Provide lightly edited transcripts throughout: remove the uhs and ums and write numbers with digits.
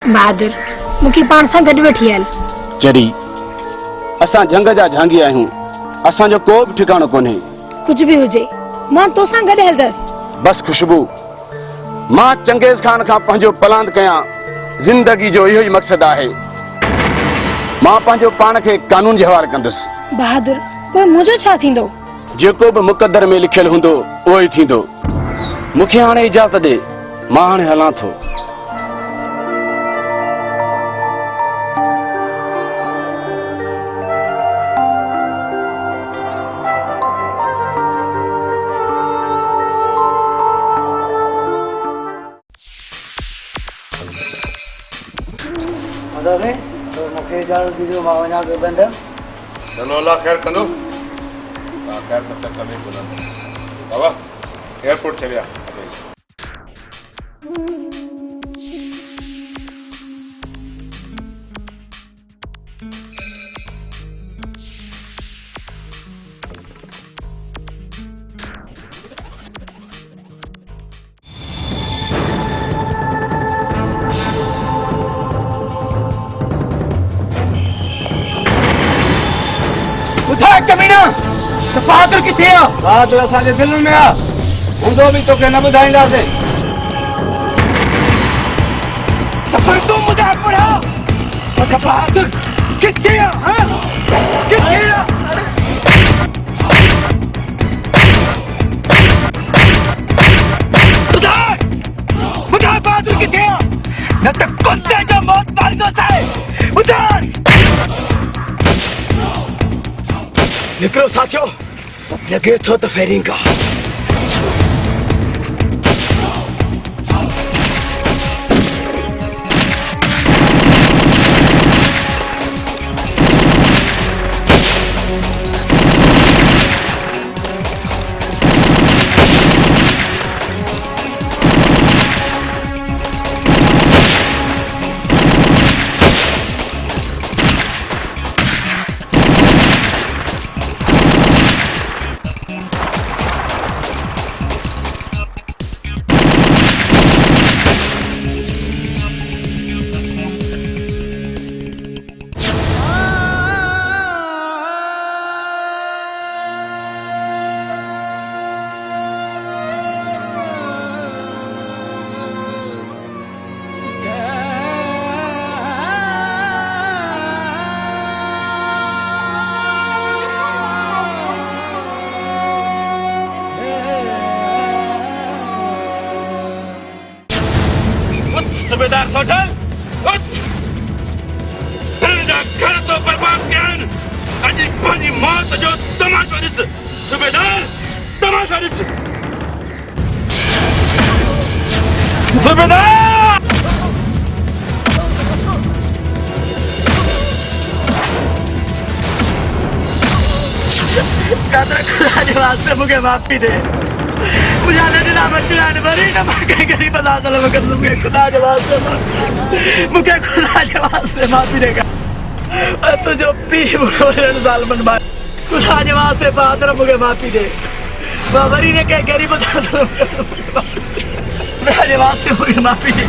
बहादुर मुखी पान सां गॾु वठी हल। जरी असां जंग जा झांगी आहियूं, असांजो को बि ठिकाणो कोन्हे। कुछ भी हुजे मां तोसां गॾु हलंदसि। बस खुशबू, मां चंगेज़ खान खां पंहिंजो पलांद कयां। जिंदगी जो इहो ई मक़सदु आहे। मां पंहिंजो पाण खे कानून जे हवाले कंदुसि। बहादुर पोइ मुंहिंजो छा थींदो? जेको बि मुक़दर में लिखियल हूंदो उहो ई थींदो। मूंखे हाणे इजाज़त ॾे, मां हाणे हलां थो। चलो अल्लाह खैर कंदो। खैर सब तक कभी बाबा एयरपोर्ट चलिया। कमीना बहादुर किथे आहे? बहादुर असांजे दिलि में आहे, हूंदो बि तोखे न ॿुधाईंदासीं। त पर तूं ॿुधाए पड़ा बहादुर किथे आहे? किथे आहे? ॿुधाए ॿुधाए बहादुर किथे आहे? न त कुत्ते जो मौत मारींदोसीं। ॿुधाए। निकिरो साथियो, लॻे थो त फेरींगा। सूबेदार सोचल उठ, घर तो बर्बाद कया आहिनि। अॼु पंहिंजी मौत जो तमाशो ॾिस। सूबेदार तमाशो ॾिस। सूबेदार कादर खुदा जे वास्ते मूंखे माफ़ी दे। मुझे नदीना बचना बरी न मांगे गरीब दादल मगर मुझे खुदा के वास्ते मुझे खुदा के वास्ते माफी देगा। तू जो पी मुझे जालमन मार खुदा के वास्ते बहादुर मुझे माफी दे। बाबरी ने क्या गरीब दादल खुदा के वास्ते मुझे माफी दे।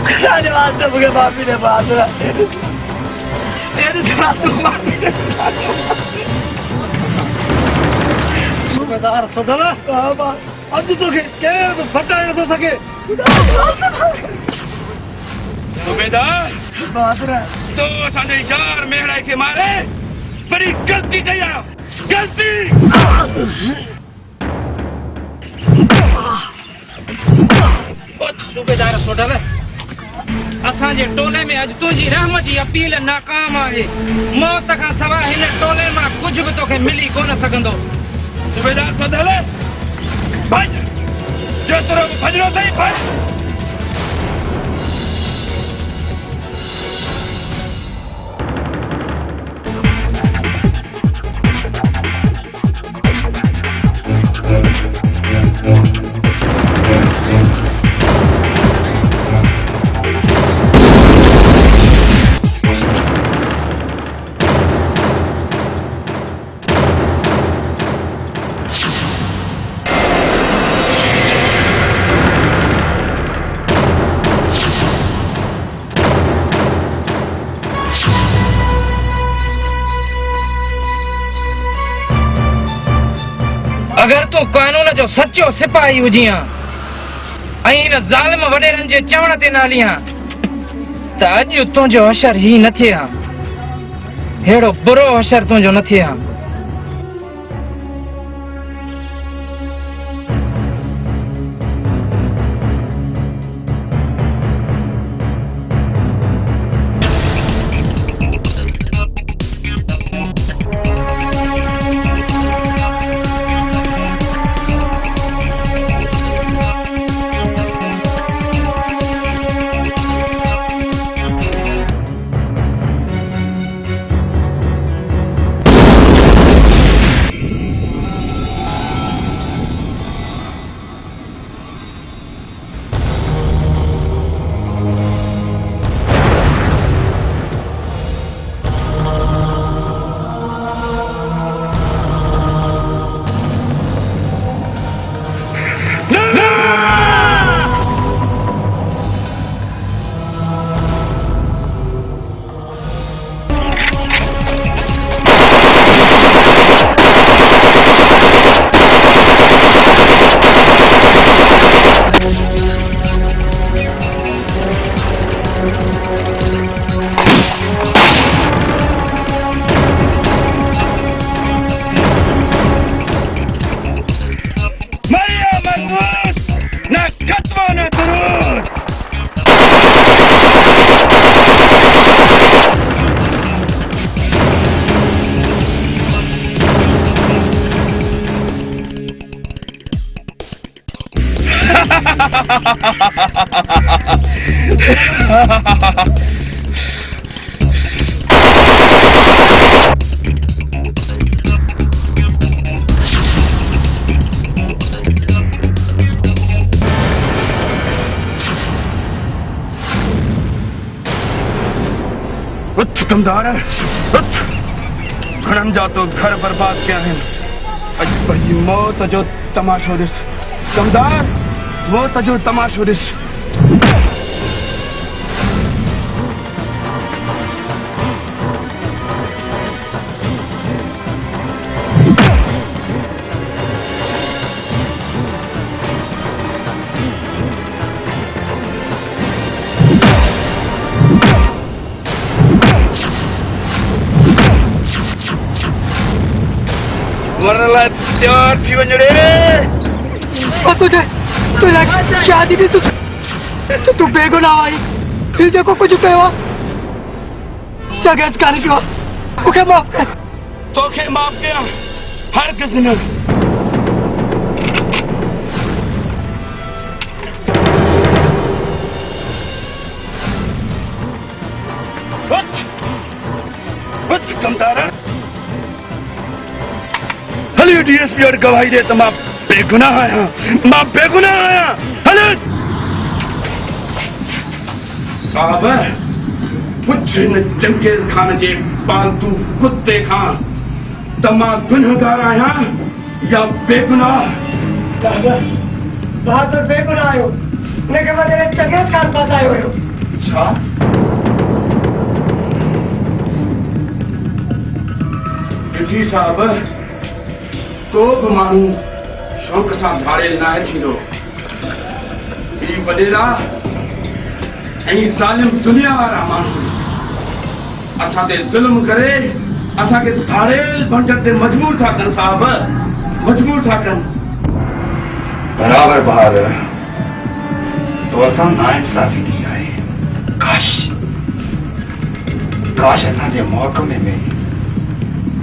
खुदा के वास्ते मुझे माफी दे बहादुर। तेरे से तू माफी दे। सूबेदार सोदला अज तोखे केरु बचाए नथो सघे। सूबेदार बहादुर तो असांजे यार मेहराई खे मारे बड़ी गलती कई आहे। गलती सूबेदार सोदला असांजे टोले में अॼु तुंहिंजी रहम जी अपील नाकाम आहे। मौत खां सवाइ हिन टोले मां कुझु बि तोखे मिली कोन सघंदो। सूबेदार सोदल भज जेतिरो बि भॼणो अथई भज। अगर तू कानून जो सच्चो सिपाही हुजियां ऐं इन ज़ालिम वडेरनि जे चवण ते न हलियां त अॼु तुंहिंजो हशर ही न थिए हा। हेड़ो बुरो हशर तुंहिंजो न थिए हा। दुकानदार घणनि जा तो घर बर्बाद कया आहिनि। अॼु पंहिंजी मौत जो तमाशो ॾिस कमदार, मौत जो तमाशो ॾिस। मरण लाइ तयार थी वञड़े तुझे तुझे शादी भी तू बेगुनाह आई फिर जेको कुछ कयो जगह कान कयो मूंखे माफ़ कर। तोखे माफ़ कया हर किसी ने। कमदार हलियो डीएसपी और गवाही दे तो मां बेगुनाह आया, मां बेगुनाह आया। हलो साहब कुछ न चंगेज खान जे पालतू कुत्ते खां त मां गुनहगार आया या बेगुनाह? साहब बहादुर बेगुनाह आयो ने के वडे चंगेज खान पास आयो हो। छा जी साहब को बि माण्हू शौक़ सां धारेल नाहे थींदो। ही वॾेरा ऐं ज़ालिम दुनिया वारा माण्हू असां ते ज़ुल्म करे असांखे धारेल बणजण ते मजबूर था कनि। साहब मजबूर था कनि। बराबर बहादुर तो असां नाइंसाफ़ी थी आहे। काश असांजे महकमे में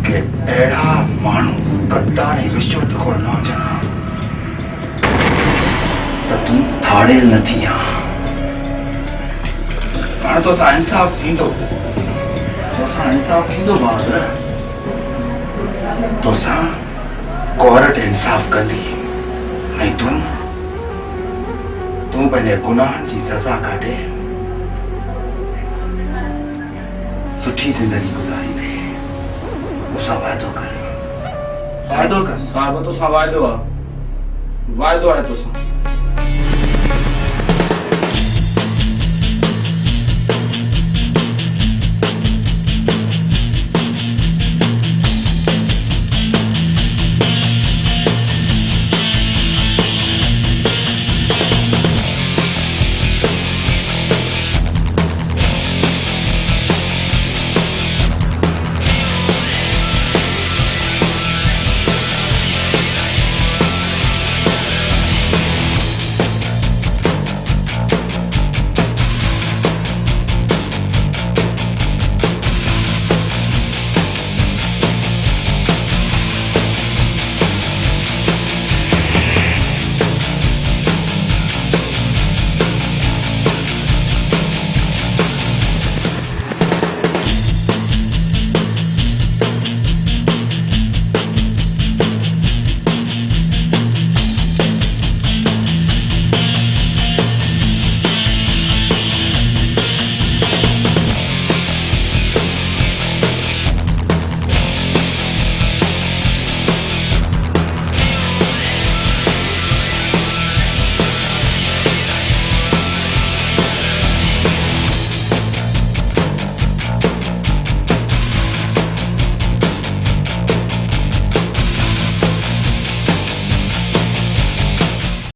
के अहिड़ा माण्हू गद्दार ऐं रिश्वतखोर न अचनि त तूं धाड़ेल न थी आ। हाणे तोसां इंसाफ़ थींदो, तोसां इंसाफ़ थींदो बहादुर। तोसां कोर्ट इंसाफ़ कंदी ऐं तूं पंहिंजे गुनाहनि जी सज़ा काटे सुठी ज़िंदगी गुज़ारींदे। मूंसां वाइदो कर, वाइदो कर। साहब तोसां वाइदो आहे, वाइदो आहे तोसां।